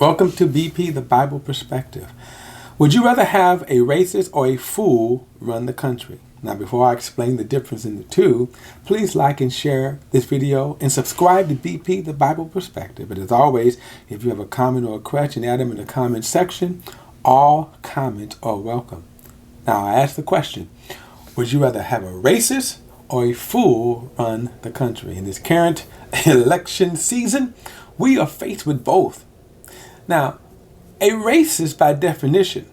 Welcome to BP, the Bible Perspective. Would you rather have a racist or a fool run the country? Now, before I explain the difference in the two, please like and share this video and subscribe to BP, the Bible Perspective. And as always, if you have a comment or a question, add them in the comment section. All comments are welcome. Now, I ask the question, would you rather have a racist or a fool run the country? In this current election season, we are faced with both. Now, a racist, by definition,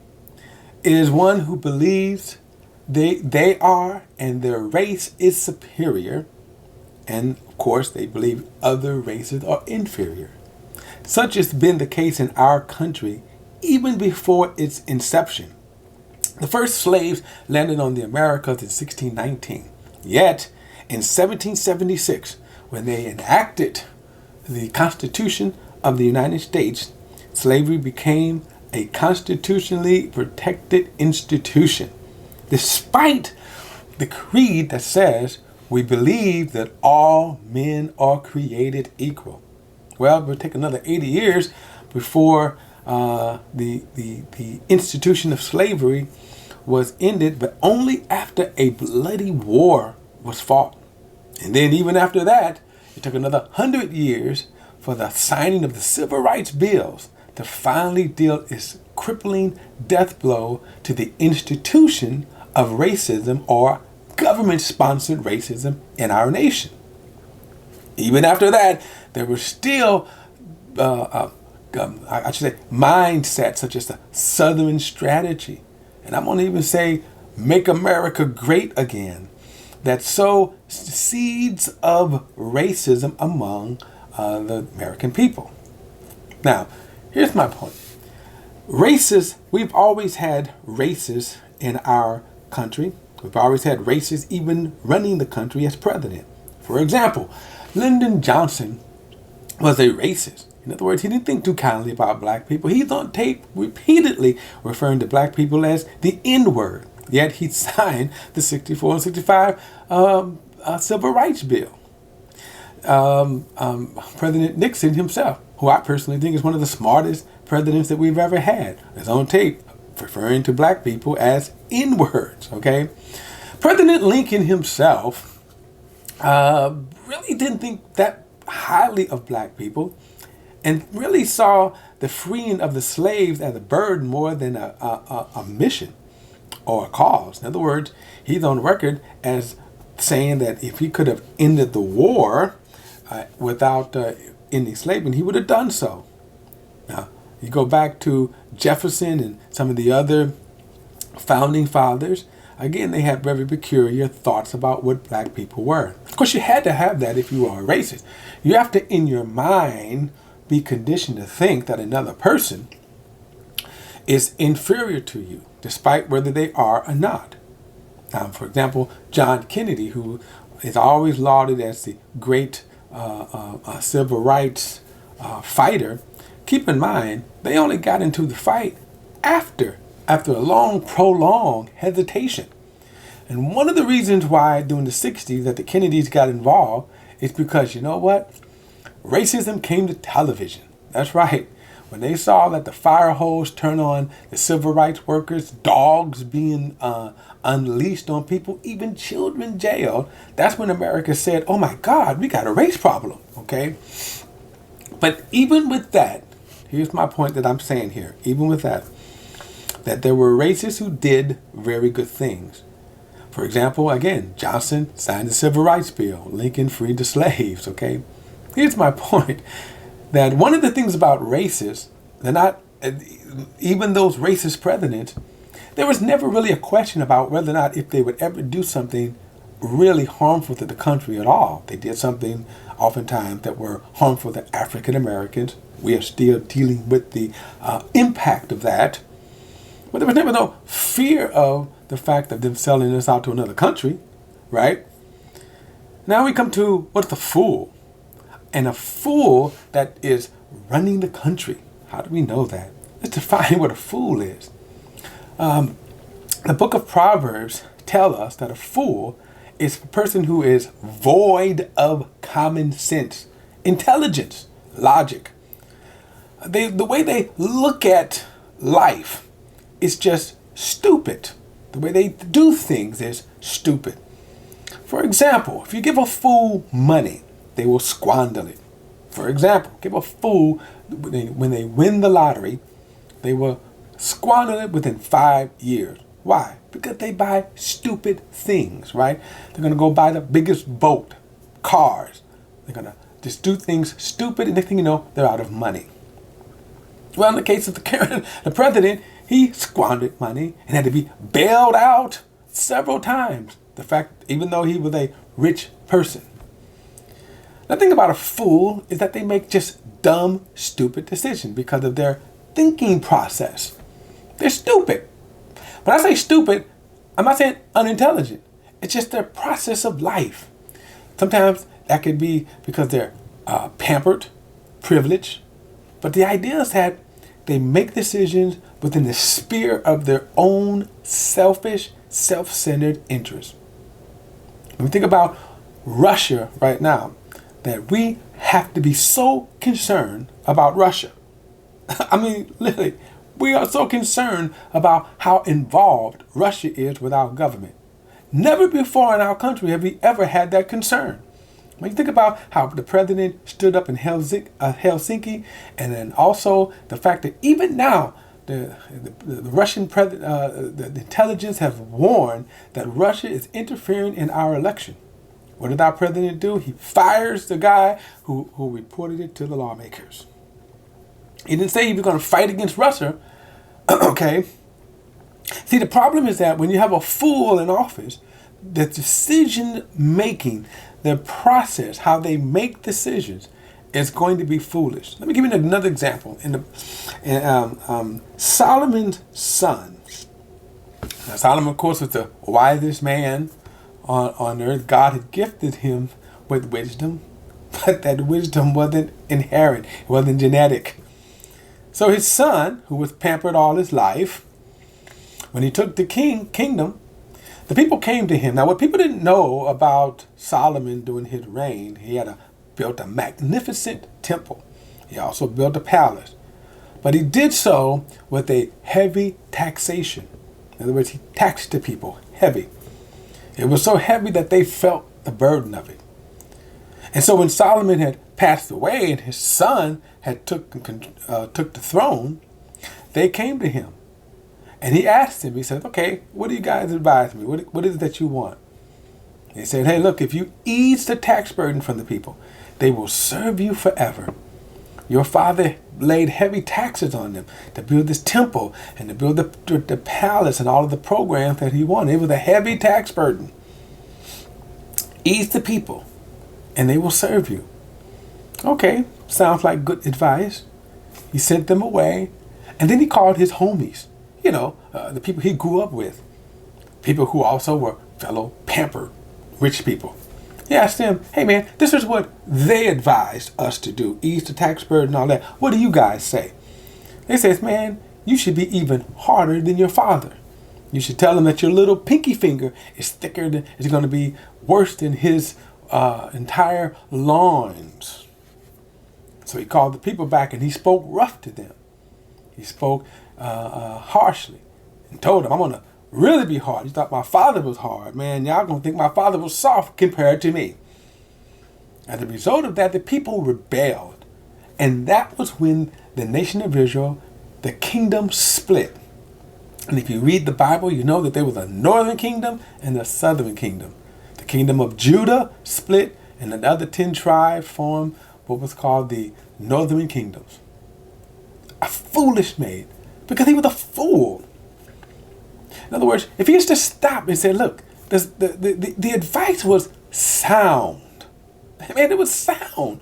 is one who believes they are and their race is superior, and of course they believe other races are inferior. Such has been the case in our country even before its inception. The first slaves landed on the Americas in 1619. Yet, in 1776, when they enacted the Constitution of the United States, slavery became a constitutionally protected institution, despite the creed that says we believe that all men are created equal. Well, it will take another 80 years before the institution of slavery was ended, but only after a bloody war was fought. And then even after that, it took another 100 years for the signing of the Civil Rights Bills to finally deal its crippling death blow to the institution of racism or government-sponsored racism in our nation. Even after that, there were still, mindsets such as the Southern strategy, and I'm going to even say, make America great again, that sow seeds of racism among the American people. Now, here's my point. We've always had racists in our country. We've always had racists even running the country as president. For example, Lyndon Johnson was a racist. In other words, he didn't think too kindly about black people. He's on tape repeatedly referring to black people as the N-word. Yet he signed the 64 and 65 Civil Rights Bill. President Nixon himself, who I personally think is one of the smartest presidents that we've ever had, is on tape referring to black people as N-words, okay? President Lincoln himself really didn't think that highly of black people and really saw the freeing of the slaves as a burden more than a mission or a cause. In other words, he's on record as saying that if he could have ended the war without ending slavery, he would have done so. Now, you go back to Jefferson and some of the other founding fathers, again, they had very peculiar thoughts about what black people were. Of course, you had to have that if you are a racist. You have to, in your mind, be conditioned to think that another person is inferior to you, despite whether they are or not. For example, John Kennedy, who is always lauded as the great civil rights fighter, keep in mind, they only got into the fight after a long, prolonged hesitation. And one of the reasons why during the 60s that the Kennedys got involved is because, you know what? Racism came to television. That's right. When they saw that the fire hose turn on the civil rights workers, dogs being unleashed on people, even children jailed, that's when America said, oh my God, we got a race problem, okay? But even with that, here's my point that I'm saying here, even with that there were racists who did very good things. For example, again, Johnson signed the Civil Rights Bill. Lincoln freed the slaves, okay? Here's my point, that one of the things about racists, they're not, even those racist presidents, there was never really a question about whether or not if they would ever do something really harmful to the country at all. They did something oftentimes that were harmful to African Americans. We are still dealing with the impact of that. But there was never no fear of the fact of them selling us out to another country, right? Now we come to what's a fool? And a fool that is running the country. How do we know that? Let's define what a fool is. The book of Proverbs tell us that a fool is a person who is void of common sense, intelligence, logic. the way they look at life is just stupid. The way they do things is stupid. For example, if you give a fool money, they will squander it. For example, give a fool, when they win the lottery, they will squander it within 5 years. Why? Because they buy stupid things, right? They're going to go buy the biggest boat, cars. They're going to just do things stupid, and next thing you know, they're out of money. Well, in the case of the president, he squandered money and had to be bailed out several times. The fact, even though he was a rich person. The thing about a fool is that they make just dumb, stupid decisions because of their thinking process. They're stupid. When I say stupid, I'm not saying unintelligent. It's just their process of life. Sometimes that could be because they're pampered, privileged. But the idea is that they make decisions within the sphere of their own selfish, self-centered interests. When we think about Russia right now, that we have to be so concerned about Russia. I mean, literally, we are so concerned about how involved Russia is with our government. Never before in our country have we ever had that concern. When you think about how the president stood up in Helsinki, and then also the fact that even now the Russian the intelligence has warned that Russia is interfering in our election. What did our president do? He fires the guy who reported it to the lawmakers. He didn't say he was going to fight against Russia. Okay. See, the problem is that when you have a fool in office, the decision making, the process, how they make decisions, is going to be foolish. Let me give you another example. Solomon's son. Now, Solomon, of course, was the wisest man on earth. God had gifted him with wisdom, but that wisdom wasn't inherent. It wasn't genetic. So his son, who was pampered all his life, when he took the kingdom, the people came to him. Now, what people didn't know about Solomon during his reign, he had built a magnificent temple. He also built a palace. But he did so with a heavy taxation. In other words, he taxed the people heavy. It was so heavy that they felt the burden of it. And so when Solomon had passed away and his son had took the throne, they came to him. And he asked him, he said, okay, what do you guys advise me? What is it that you want? He said, hey, look, if you ease the tax burden from the people, they will serve you forever. Your father laid heavy taxes on them to build this temple and to build the palace and all of the programs that he wanted. It was a heavy tax burden. Ease the people and they will serve you. Okay, sounds like good advice. He sent them away, and then he called his homies, the people he grew up with, people who also were fellow pampered rich people. He asked them, hey man, this is what they advised us to do, ease the tax burden and all that. What do you guys say? They says, man, you should be even harder than your father. You should tell him that your little pinky finger is thicker than, is going to be worse than his entire loins. So he called the people back and he spoke rough to them. He spoke harshly and told them, I'm going to really be hard. You thought my father was hard. Man, y'all going to think my father was soft compared to me. As a result of that, the people rebelled. And that was when the nation of Israel, the kingdom split. And if you read the Bible, you know that there was a northern kingdom and a southern kingdom. The kingdom of Judah split, and the other 10 tribes formed what was called the northern kingdoms. A foolish man, because he was a fool. In other words, if he used to stop and say, look, the advice was sound. Man, it was sound.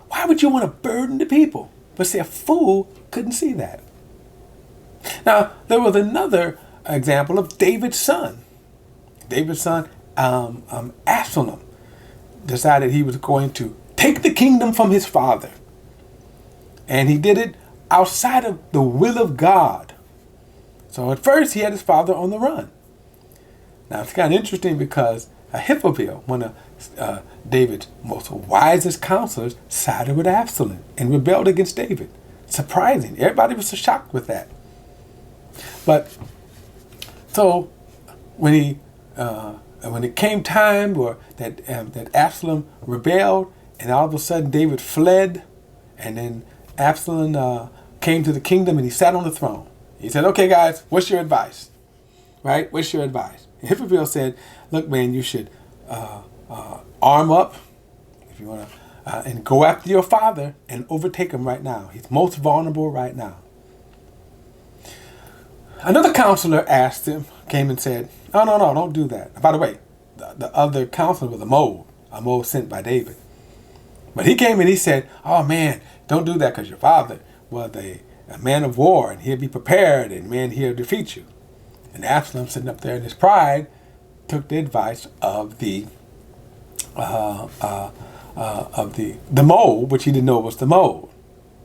Why would you want to burden the people? But see, a fool couldn't see that. Now, there was another example of David's son. David's son, Absalom, decided he was going to take the kingdom from his father. And he did it outside of the will of God. So at first he had his father on the run. Now it's kind of interesting because Ahithophel, one of David's most wisest counselors, sided with Absalom and rebelled against David. surprising. Everybody was so shocked with that. But so when it came time that Absalom rebelled, and all of a sudden David fled, and then Absalom came to the kingdom and he sat on the throne. He said, "Okay, guys, what's your advice? Right? What's your advice?" And Ahithophel said, "Look, man, you should arm up if you want to, and go after your father and overtake him right now. He's most vulnerable right now." Another counselor came and said, "Oh, no, don't do that." By the way, the other counselor was a mole sent by David. But he came and he said, "Oh, man, don't do that, because your father was a man of war, and he'll be prepared, and man, he'll defeat you." And Absalom, sitting up there in his pride, took the advice of the mole, which he didn't know was the mole.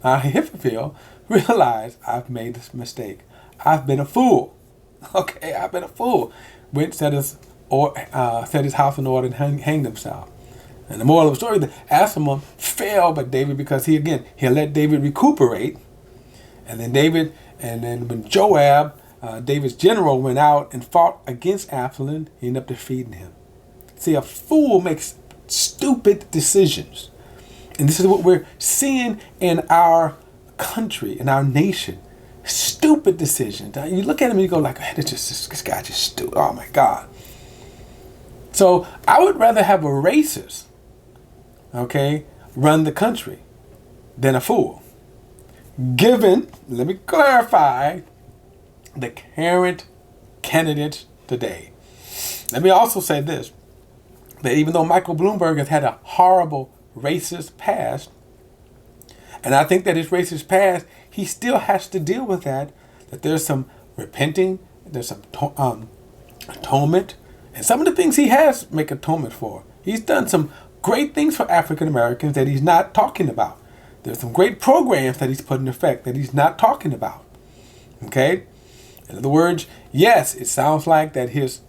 Ahithophel realized, "I've made this mistake. I've been a fool." Okay, I've been a fool. Went, set his house in order and hanged himself. And the moral of the story is that Absalom fell, but David, because he let David recuperate. And then when Joab, David's general, went out and fought against Absalom, he ended up defeating him. See, a fool makes stupid decisions. And this is what we're seeing in our country, in our nation. Stupid decisions. You look at him and you go like, "Hey, this guy just stupid. Oh my God." So I would rather have a racist, run the country than a fool. Given, let me clarify, the current candidates today. Let me also say this, that even though Michael Bloomberg has had a horrible racist past, and I think that his racist past, he still has to deal with that there's some repenting, there's some atonement, and some of the things he has make atonement for. He's done some great things for African Americans that he's not talking about. There's some great programs that he's put in effect that he's not talking about. Okay? In other words, yes, it sounds like that his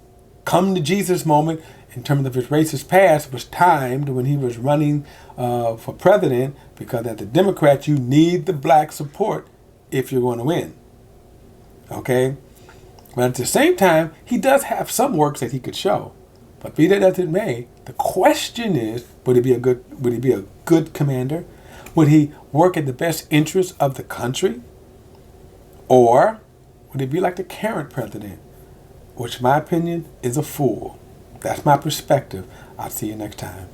come to Jesus moment in terms of his racist past was timed when he was running for president, because as a Democrat, you need the black support if you're going to win. Okay? But at the same time, he does have some works that he could show. But be that as it may, the question is, would he be a good commander? Would he work in the best interest of the country? Or would he be like the current president, which in my opinion is a fool? That's my perspective. I'll see you next time.